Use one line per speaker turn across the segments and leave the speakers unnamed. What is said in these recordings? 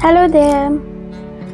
Hello there,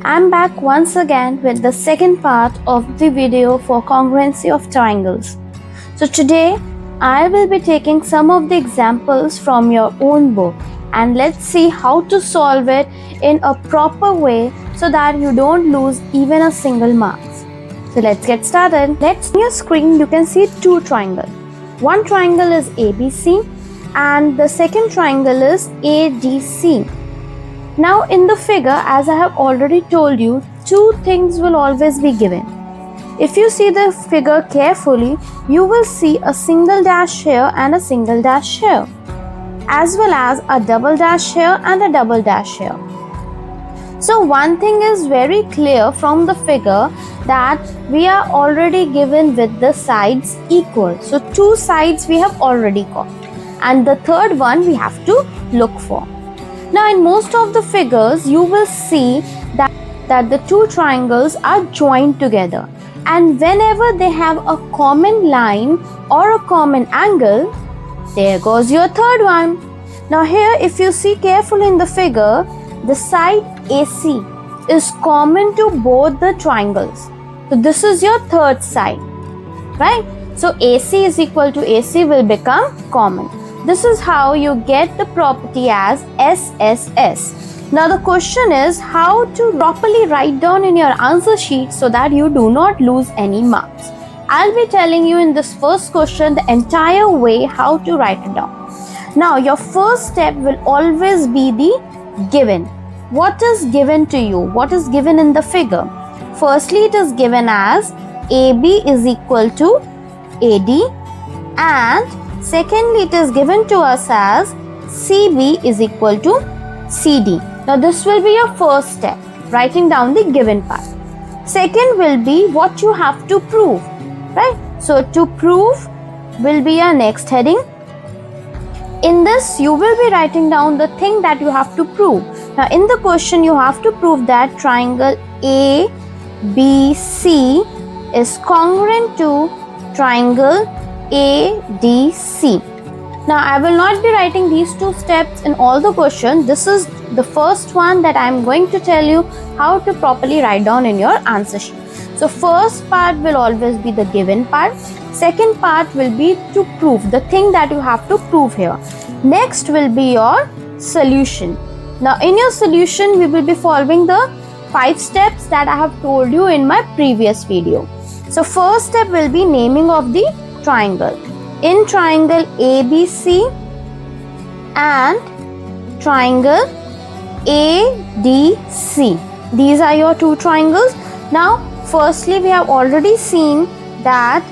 I'm back once again with the second part of the video for congruency of triangles. So today I will be taking some of the examples from your own book and let's see how to solve it in a proper way so that you don't lose even a single marks. So let's get started. On your screen you can see two triangles. One triangle is ABC and the second triangle is ADC. Now in the figure, as I have already told you, two things will always be given. If you see the figure carefully, you will see a single dash here and a single dash here, as well as a double dash here and a double dash here. So one thing is very clear from the figure that we are already given with the sides equal. So two sides we have already got, and the third one we have to look for. Now in most of the figures you will see that the two triangles are joined together, and whenever they have a common line or a common angle, there goes your third one. Now here if you see carefully in the figure, the side AC is common to both the triangles. So this is your third side, right? So AC is equal to AC will become common. This is how you get the property as SSS. Now the question is how to properly write down in your answer sheet so that you do not lose any marks. I'll be telling you in this first question the entire way how to write it down. Now your first step will always be the given. What is given to you? What is given in the figure? Firstly, it is given as AB is equal to AD, and secondly, it is given to us as CB is equal to CD. Now this will be your first step, writing down the given part. Second will be what you have to prove, right? So to prove will be your next heading. In this, you will be writing down the thing that you have to prove. Now in the question, you have to prove that triangle ABC is congruent to triangle ADC. Now I will not be writing these two steps in all the questions. This is the first one that I am going to tell you how to properly write down in your answer sheet. So first part will always be the given part. Second part will be to prove, the thing that you have to prove here. Next will be your solution. Now in your solution we will be following the 5 steps that I have told you in my previous video. So first step will be naming of the triangle. In triangle ABC and triangle ADC. These are your two triangles. Now firstly we have already seen that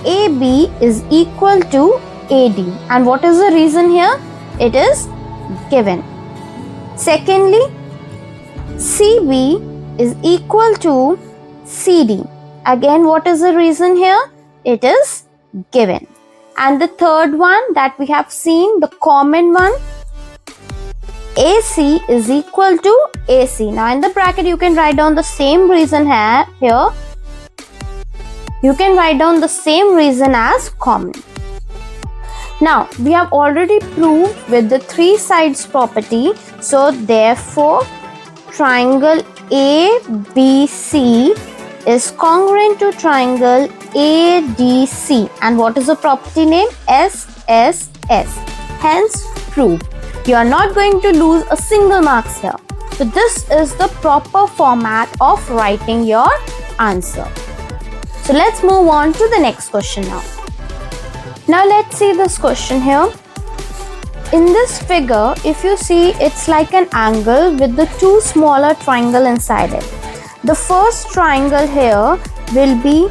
AB is equal to AD, and what is the reason here? It is given. Secondly, CB is equal to CD. Again, what is the reason here? It is given. And the third one that we have seen, the common one, AC is equal to AC. Now in the bracket you can write down the same reason here. You can write down the same reason as common. Now we have already proved with the three sides property. So therefore triangle ABC is congruent to triangle ADC, and what is the property name? SSS. Hence proved. You are not going to lose a single marks here. So this is the proper format of writing your answer. So let's move on to the next question now. Now let's see this question here. In this figure, if you see, it's like an angle with the two smaller triangles inside it. The first triangle here will be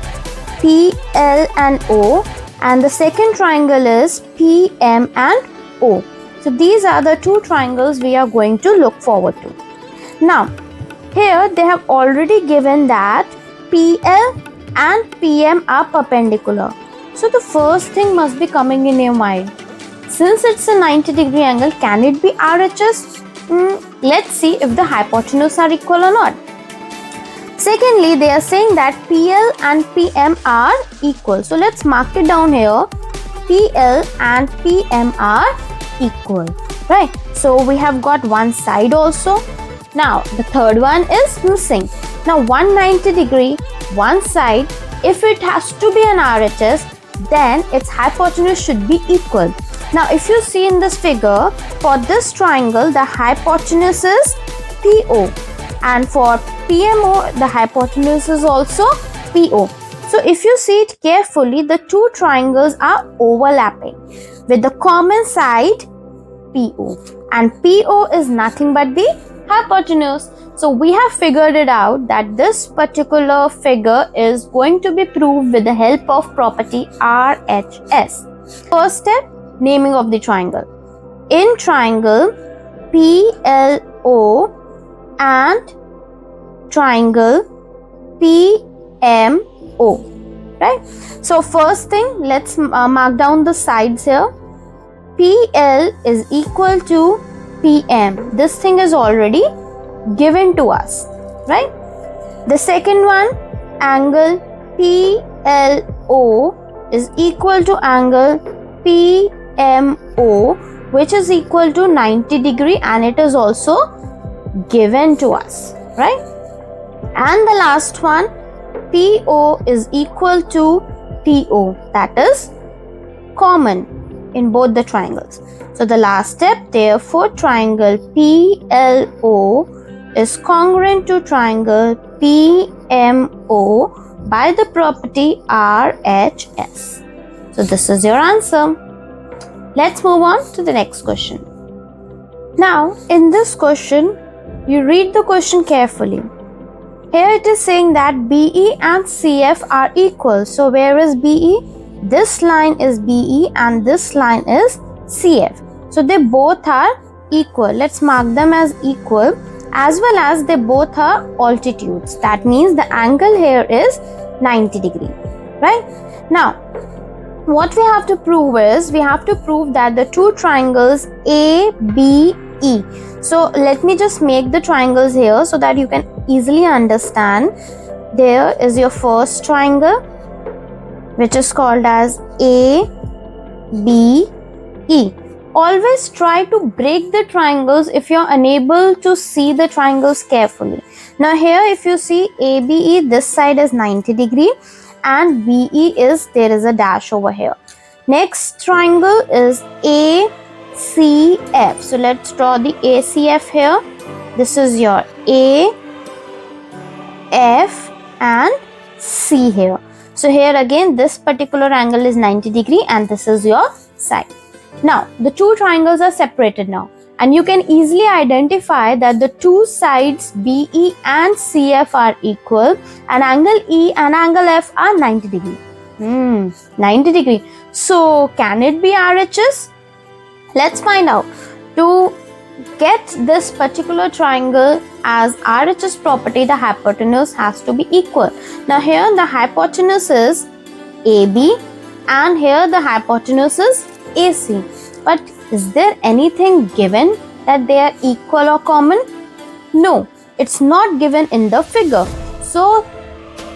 PL and O, and the second triangle is PM and O. So these are the two triangles we are going to look forward to. Now here they have already given that PL and PM are perpendicular. So the first thing must be coming in your mind. Since it's a 90-degree angle, can it be RHS? Let's see if the hypotenuse are equal or not. Secondly, they are saying that PL and PM are equal. So let's mark it down here. PL and PM are equal, right? So we have got one side also. Now the third one is missing. Now 190 degree, one side, if it has to be an RHS, then its hypotenuse should be equal. Now if you see in this figure, for this triangle the hypotenuse is PO, and for PMO the hypotenuse is also PO. So if you see it carefully, the two triangles are overlapping with the common side PO, and PO is nothing but the hypotenuse. So we have figured it out that this particular figure is going to be proved with the help of property RHS. First step, naming of the triangle. In triangle PLO and triangle PMO, right? So first thing, let's mark down the sides here. PL is equal to PM. This thing is already given to us, right? The second one, angle PLO is equal to angle PMO, which is equal to 90 degree, and it is also given to us, right? And the last one, PO is equal to TO, that is common in both the triangles. So the last step, therefore triangle PLO is congruent to triangle PMO by the property RHS. So this is your answer. Let's move on to the next question. Now in this question, you read the question carefully. Here it is saying that BE and CF are equal. So where is BE? This line is BE and this line is CF. So they both are equal. Let's mark them as equal, as well as they both are altitudes. That means the angle here is 90 degree, right? Now what we have to prove is, we have to prove that the two triangles ABE. So let me just make the triangles here so that you can easily understand. There is your first triangle, which is called as ABE. Always try to break the triangles if you're unable to see the triangles carefully. Now here if you see ABE, this side is 90 degree and BE is, there is a dash over here. Next triangle is ACF. So let's draw the ACF here. This is your A, F and C here. So here again this particular angle is 90 degree and this is your side. Now the two triangles are separated now, and you can easily identify that the two sides BE and CF are equal, and angle E and angle F are 90 degree. 90 degree. So can it be RHS? Let's find out. To get this particular triangle as RHS property, the hypotenuse has to be equal. Now here the hypotenuse is AB and here the hypotenuse is AC. But is there anything given that they are equal or common? No, it's not given in the figure. So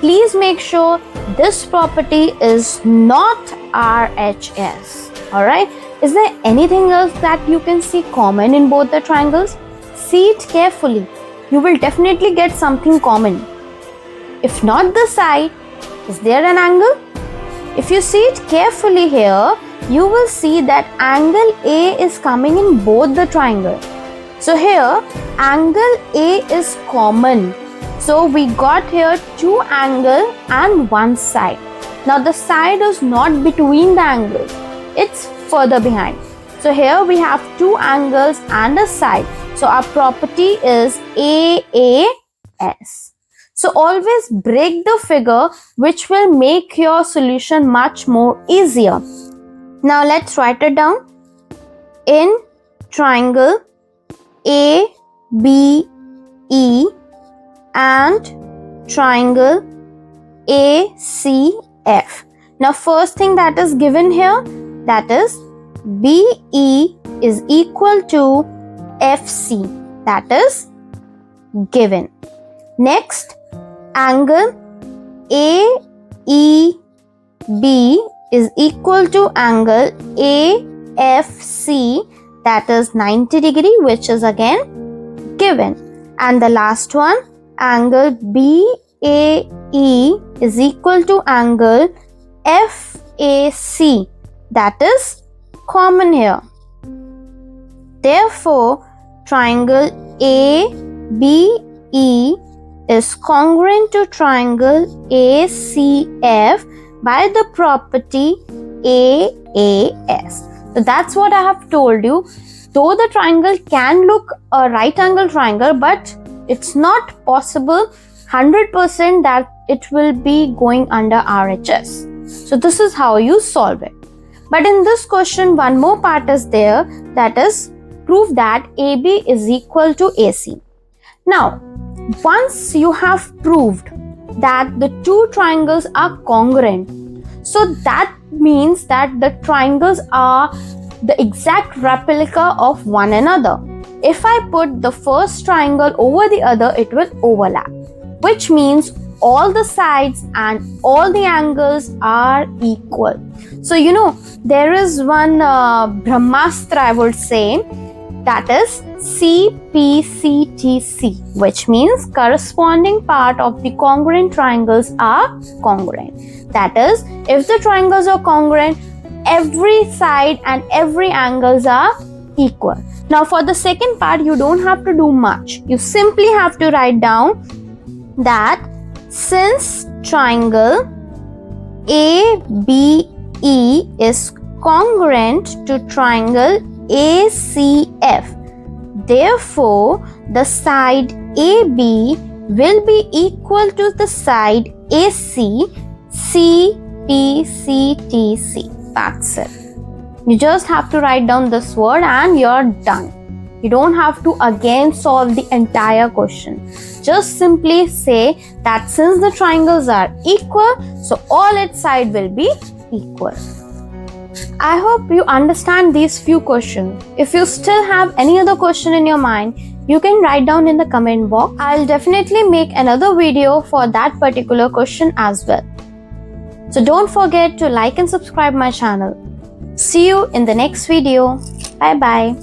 please make sure this property is not RHS. Alright. Is there anything else that you can see common in both the triangles? See it carefully. You will definitely get something common. If not the side, is there an angle? If you see it carefully here, you will see that angle A is coming in both the triangle. So here angle A is common. So we got here two angle and one side. Now the side is not between the angles. It's further behind. So here we have two angles and a side. So our property is AAS. So always break the figure, which will make your solution much more easier. Now let's write it down. In triangle ABE and triangle ACF. Now first thing that is given here, that is BE is equal to FC. That is given. Next, angle AEB is equal to angle AFC, that is 90 degree, which is again given. And the last one, angle BAE is equal to angle FAC. That is common here. Therefore, triangle ABE is congruent to triangle ACF by the property AAS. So that's what I have told you. Though the triangle can look a right angle triangle, but it's not possible 100% that it will be going under RHS. So this is how you solve it. But in this question, one more part is there, that is, prove that AB is equal to AC. Now, once you have proved that the two triangles are congruent, so that means that the triangles are the exact replica of one another. If I put the first triangle over the other, it will overlap, which means all the sides and all the angles are equal. So there is one Brahmastra, I would say, that is CPCTC, which means corresponding part of the congruent triangles are congruent. That is, if the triangles are congruent, every side and every angles are equal. Now for the second part, you don't have to do much. You simply have to write down that since triangle ABE is congruent to triangle ACF, therefore the side AB will be equal to the side AC CPCTC. That's it. You just have to write down this word and you're done. You don't have to again solve the entire question. Just simply say that since the triangles are equal, so all its sides will be equal. I hope you understand these few questions. If you still have any other question in your mind, you can write down in the comment box. I'll definitely make another video for that particular question as well. So don't forget to like and subscribe my channel. See you in the next video. Bye bye.